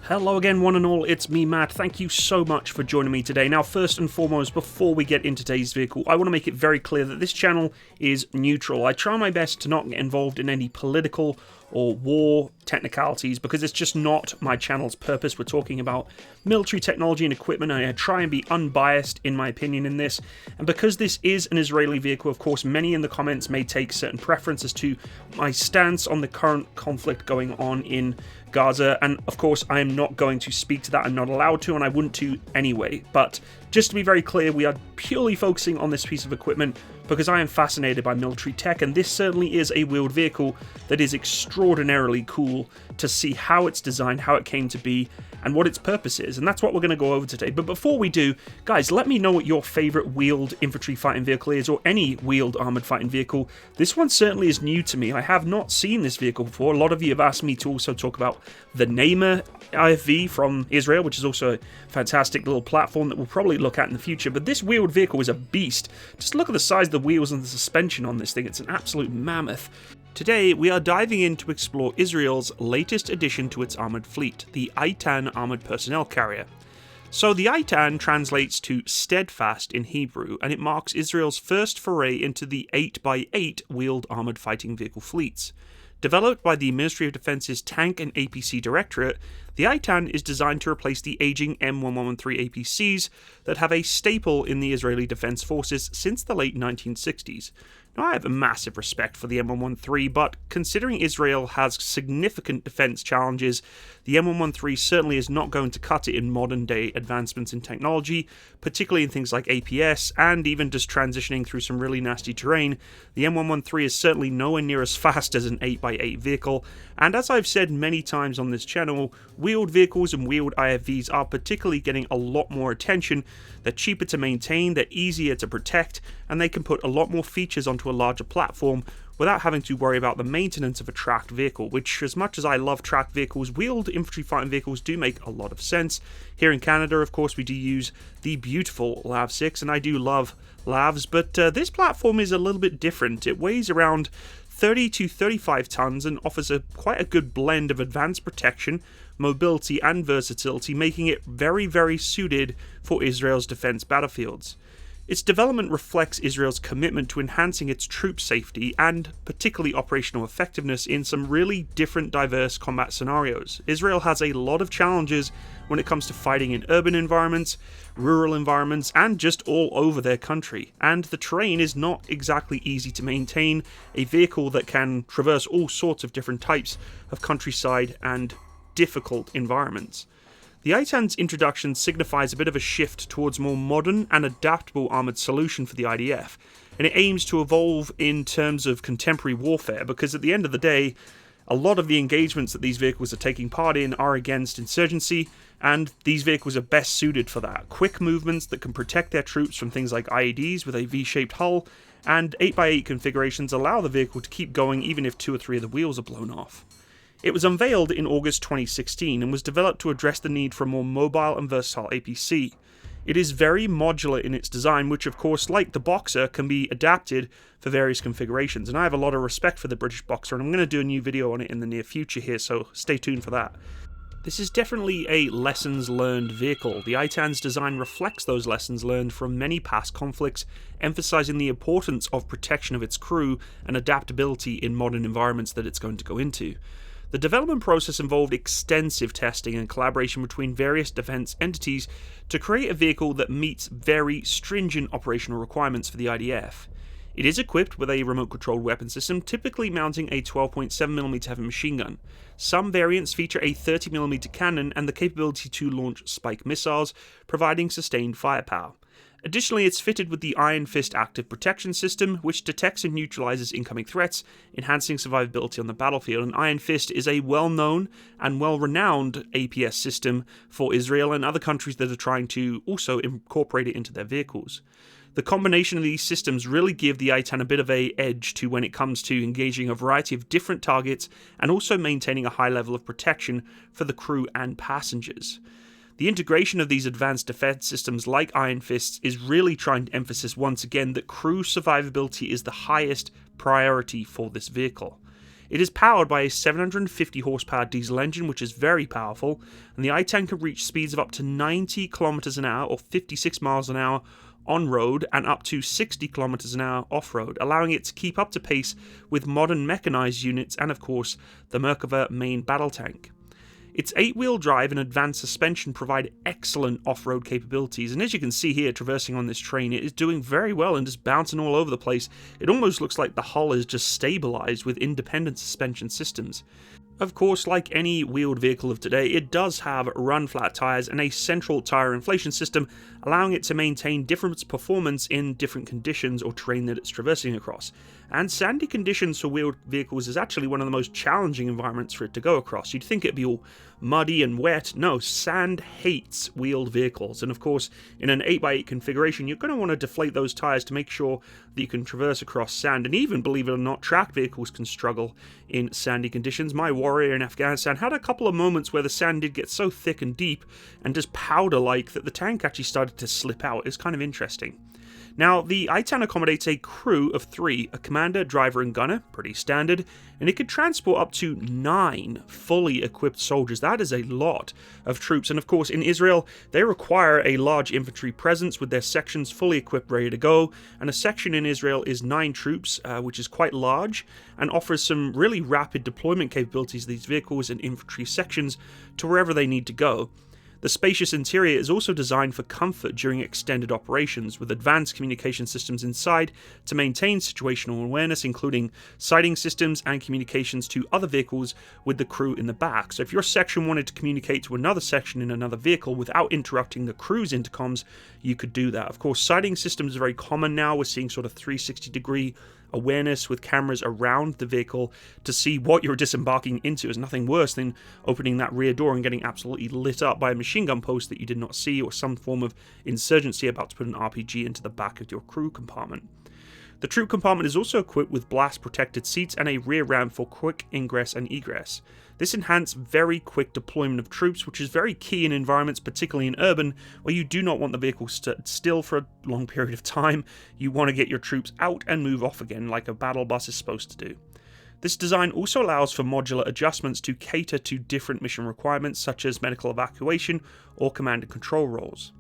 Hello again, one and all, it's me, Matt. Thank you so much for joining me today. Now, first and foremost, before we get into today's vehicle, I want to make it very clear that this channel is neutral. I try my best to not get involved in any political or war technicalities because it's just not my channel's purpose. We're talking about military technology and equipment, and I try and be unbiased in my opinion in this. And because this is an Israeli vehicle, of course, many in the comments may take certain preferences to my stance on the current conflict going on in Gaza, and of course I am not going to speak to that. I'm not allowed to, and I wouldn't to anyway. But just to be very clear, we are purely focusing on this piece of equipment because I am fascinated by military tech, and this certainly is a wheeled vehicle that is extraordinarily cool to see how it's designed, how it came to be, and what its purpose is, and that's what we're going to go over today. But before we do, guys, let me know what your favorite wheeled infantry fighting vehicle is, or any wheeled armored fighting vehicle. This one certainly is new to me. I have not seen this vehicle before. A lot of you have asked me to also talk about the Namer IFV from Israel, which is also a fantastic little platform that we'll probably look at in the future. But this wheeled vehicle is a beast. Just look at the size of the wheels and the suspension on this thing. It's an absolute mammoth. Today, we are diving in to explore Israel's latest addition to its armoured fleet, the Eitan Armored Personnel Carrier. So the Eitan translates to steadfast in Hebrew, and it marks Israel's first foray into the 8x8 wheeled armoured fighting vehicle fleets. Developed by the Ministry of Defence's Tank and APC Directorate, the Eitan is designed to replace the aging M1113 APCs that have a staple in the Israeli Defense Forces since the late 1960s. Now, I have a massive respect for the M113, but considering Israel has significant defense challenges, the M113 certainly is not going to cut it in modern-day advancements in technology, particularly in things like APS, and even just transitioning through some really nasty terrain. The M113 is certainly nowhere near as fast as an 8x8 vehicle, and as I've said many times on this channel, wheeled vehicles and wheeled IFVs are particularly getting a lot more attention. They're cheaper to maintain, they're easier to protect, and they can put a lot more features onto a larger platform without having to worry about the maintenance of a tracked vehicle, which, as much as I love tracked vehicles, wheeled infantry fighting vehicles do make a lot of sense. Here in Canada, of course, we do use the beautiful LAV 6, and I do love LAVs, but this platform is a little bit different. It weighs around 30 to 35 tons and offers quite a good blend of advanced protection, mobility, and versatility, making it very, very suited for Israel's defense battlefields. Its development reflects Israel's commitment to enhancing its troop safety and particularly operational effectiveness in some really different, diverse combat scenarios. Israel has a lot of challenges when it comes to fighting in urban environments, rural environments, and just all over their country. And the terrain is not exactly easy to maintain, a vehicle that can traverse all sorts of different types of countryside and difficult environments. The Eitan's introduction signifies a bit of a shift towards more modern and adaptable armoured solution for the IDF, and it aims to evolve in terms of contemporary warfare, because at the end of the day, a lot of the engagements that these vehicles are taking part in are against insurgency, and these vehicles are best suited for that. Quick movements that can protect their troops from things like IEDs with a V-shaped hull, and 8x8 configurations allow the vehicle to keep going even if 2 or 3 of the wheels are blown off. It was unveiled in August 2016 and was developed to address the need for a more mobile and versatile APC. It is very modular in its design, which of course, like the Boxer, can be adapted for various configurations, and I have a lot of respect for the British Boxer, and I'm going to do a new video on it in the near future here, so stay tuned for that. This is definitely a lessons learned vehicle. The Eitan's design reflects those lessons learned from many past conflicts, emphasizing the importance of protection of its crew and adaptability in modern environments that it's going to go into. The development process involved extensive testing and collaboration between various defense entities to create a vehicle that meets very stringent operational requirements for the IDF. It is equipped with a remote-controlled weapon system, typically mounting a 12.7mm heavy machine gun. Some variants feature a 30mm cannon and the capability to launch spike missiles, providing sustained firepower. Additionally, it's fitted with the Iron Fist active protection system, which detects and neutralizes incoming threats, enhancing survivability on the battlefield. And Iron Fist is a well-known and well-renowned APS system for Israel and other countries that are trying to also incorporate it into their vehicles. The combination of these systems really give the Eitan a bit of an edge to when it comes to engaging a variety of different targets and also maintaining a high level of protection for the crew and passengers. The integration of these advanced defense systems like Iron Fists is really trying to emphasize once again that crew survivability is the highest priority for this vehicle. It is powered by a 750 horsepower diesel engine, which is very powerful, and the Eitan can reach speeds of up to 90 kilometers an hour or 56 miles an hour on-road and up to 60 kilometers an hour off-road, allowing it to keep up to pace with modern mechanized units and, of course, the Merkava main battle tank. Its 8-wheel drive and advanced suspension provide excellent off-road capabilities, and as you can see here, traversing on this train, it is doing very well and just bouncing all over the place. It almost looks like the hull is just stabilized with independent suspension systems. Of course, like any wheeled vehicle of today, it does have run-flat tyres and a central tyre inflation system, allowing it to maintain different performance in different conditions or terrain that it's traversing across. And sandy conditions for wheeled vehicles is actually one of the most challenging environments for it to go across. You'd think it'd be all muddy and wet. No, sand hates wheeled vehicles, and of course, in an 8x8 configuration, you're going to want to deflate those tyres to make sure that you can traverse across sand, and even, believe it or not, tracked vehicles can struggle in sandy conditions. My Warrior in Afghanistan had a couple of moments where the sand did get so thick and deep and just powder-like that the tank actually started to slip out. It's kind of interesting. Now, the Eitan accommodates a crew of 3, a commander, driver, and gunner, pretty standard, and it could transport up to 9 fully equipped soldiers. That is a lot of troops, and of course, in Israel, they require a large infantry presence with their sections fully equipped, ready to go, and a section in Israel is 9 troops, which is quite large, and offers some really rapid deployment capabilities of these vehicles and infantry sections to wherever they need to go. The spacious interior is also designed for comfort during extended operations, with advanced communication systems inside to maintain situational awareness, including sighting systems and communications to other vehicles with the crew in the back. So if your section wanted to communicate to another section in another vehicle without interrupting the crew's intercoms, you could do that. Of course, sighting systems are very common now. We're seeing sort of 360-degree awareness with cameras around the vehicle to see what you're disembarking into. Is nothing worse than opening that rear door and getting absolutely lit up by a machine gun post that you did not see, or some form of insurgency about to put an RPG into the back of your crew compartment. The troop compartment is also equipped with blast protected seats and a rear ramp for quick ingress and egress. This enhances very quick deployment of troops, which is very key in environments, particularly in urban, where you do not want the vehicle still for a long period of time. You want to get your troops out and move off again, like a battle bus is supposed to do. This design also allows for modular adjustments to cater to different mission requirements, such as medical evacuation or command and control roles.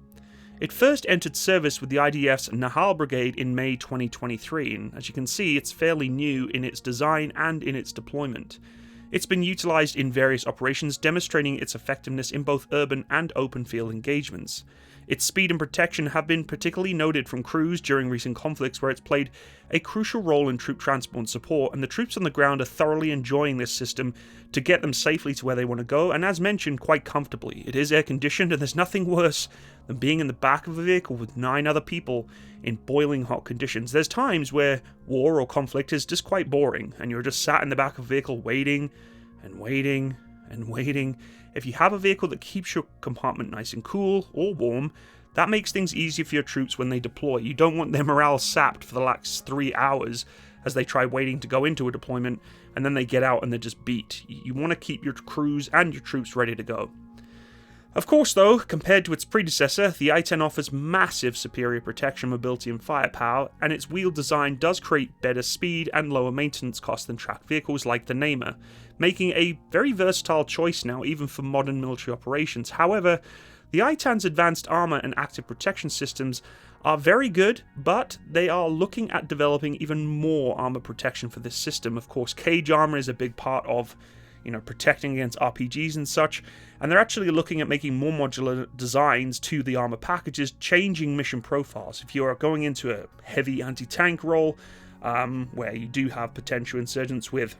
It first entered service with the IDF's Nahal Brigade in May 2023, and as you can see, it's fairly new in its design and in its deployment. It's been utilized in various operations, demonstrating its effectiveness in both urban and open field engagements. Its speed and protection have been particularly noted from crews during recent conflicts, where it's played a crucial role in troop transport and support, and the troops on the ground are thoroughly enjoying this system to get them safely to where they want to go, and as mentioned, quite comfortably. It is air conditioned, and there's nothing worse than being in the back of a vehicle with 9 other people in boiling hot conditions. There's times where war or conflict is just quite boring, and you're just sat in the back of a vehicle waiting and waiting and waiting. If you have a vehicle that keeps your compartment nice and cool or warm, that makes things easier for your troops when they deploy. You don't want their morale sapped for the last 3 hours as they try waiting to go into a deployment, and then they get out and they're just beat. You want to keep your crews and your troops ready to go. Of course, though, compared to its predecessor, the Eitan offers massive superior protection, mobility, and firepower, and its wheel design does create better speed and lower maintenance costs than tracked vehicles like the Namer, making a very versatile choice now, even for modern military operations. However, the Eitan's advanced armor and active protection systems are very good, but they are looking at developing even more armor protection for this system. Of course, cage armor is a big part of protecting against RPGs and such, and they're actually looking at making more modular designs to the armor packages, changing mission profiles. If you are going into a heavy anti-tank role, where you do have potential insurgents with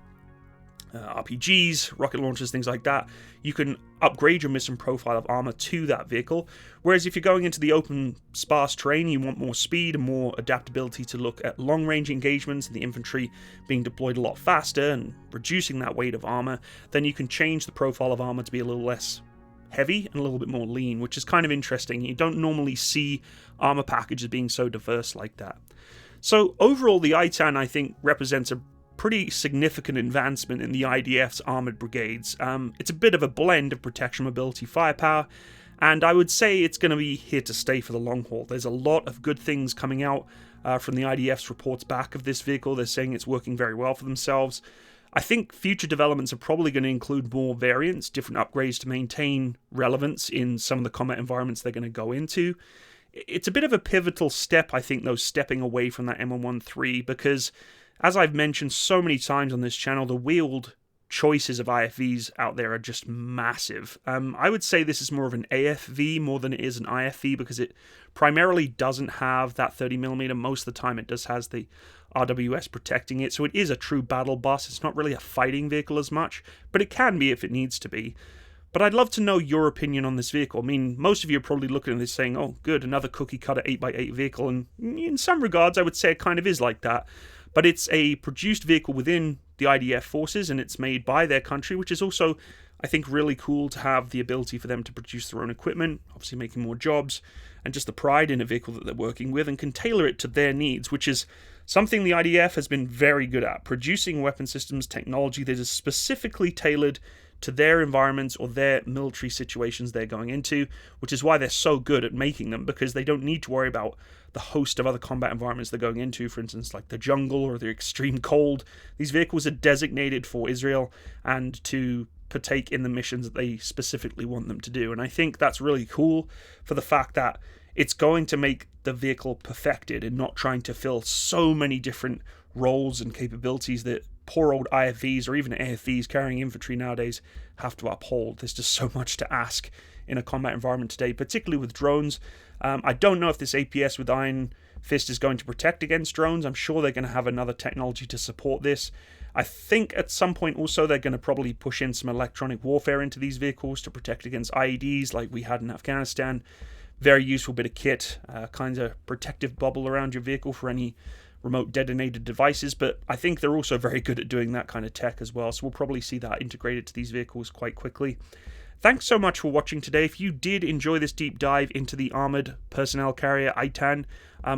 RPGs, rocket launchers, things like that, you can upgrade your mission profile of armor to that vehicle. Whereas if you're going into the open, sparse terrain, you want more speed and more adaptability to look at long-range engagements and the infantry being deployed a lot faster and reducing that weight of armor, then you can change the profile of armor to be a little less heavy and a little bit more lean, which is kind of interesting. You don't normally see armor packages being so diverse like that. So overall, the Eitan, I think, represents a pretty significant advancement in the IDF's armored brigades. It's a bit of a blend of protection, mobility, firepower, and I would say it's going to be here to stay for the long haul. There's a lot of good things coming out from the IDF's reports back of this vehicle. They're saying it's working very well for themselves. I think future developments are probably going to include more variants, different upgrades to maintain relevance in some of the combat environments they're going to go into. It's a bit of a pivotal step, I think, though, stepping away from that M113, because, as I've mentioned so many times on this channel, the wheeled choices of IFVs out there are just massive. I would say this is more of an AFV more than it is an IFV, because it primarily doesn't have that 30mm. Most of the time it just has the RWS protecting it, so it is a true battle bus. It's not really a fighting vehicle as much, but it can be if it needs to be. But I'd love to know your opinion on this vehicle. I mean, most of you are probably looking at this saying, oh, good, another cookie-cutter 8x8 vehicle, and in some regards I would say it kind of is like that. But it's a produced vehicle within the IDF forces, and it's made by their country, which is also, I think, really cool to have the ability for them to produce their own equipment, obviously making more jobs, and just the pride in a vehicle that they're working with, and can tailor it to their needs, which is something the IDF has been very good at, producing weapon systems technology that is specifically tailored to their environments or their military situations they're going into, which is why they're so good at making them, because they don't need to worry about the host of other combat environments they're going into, for instance, like the jungle or the extreme cold. These vehicles are designated for Israel and to partake in the missions that they specifically want them to do, and I think that's really cool for the fact that it's going to make the vehicle perfected and not trying to fill so many different roles and capabilities that poor old IFVs or even AFVs carrying infantry nowadays have to uphold. There's just so much to ask in a combat environment today, particularly with drones. I don't know if this APS with Iron Fist is going to protect against drones. I'm sure they're going to have another technology to support this. I think at some point also they're going to probably push in some electronic warfare into these vehicles to protect against IEDs like we had in Afghanistan. Very useful bit of kit, kind of protective bubble around your vehicle for any remote detonated devices, but I think they're also very good at doing that kind of tech as well, so we'll probably see that integrated to these vehicles quite quickly. Thanks so much for watching today. If you did enjoy this deep dive into the Armored Personnel Carrier Eitan,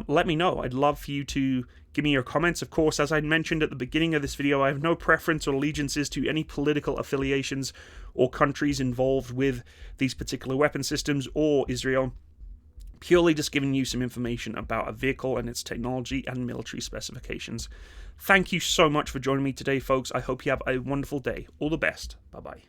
let me know. I'd love for you to give me your comments. Of course, as I mentioned at the beginning of this video, I have no preference or allegiances to any political affiliations or countries involved with these particular weapon systems or Israel. Purely just giving you some information about a vehicle and its technology and military specifications. Thank you so much for joining me today, folks. I hope you have a wonderful day. All the best. Bye-bye.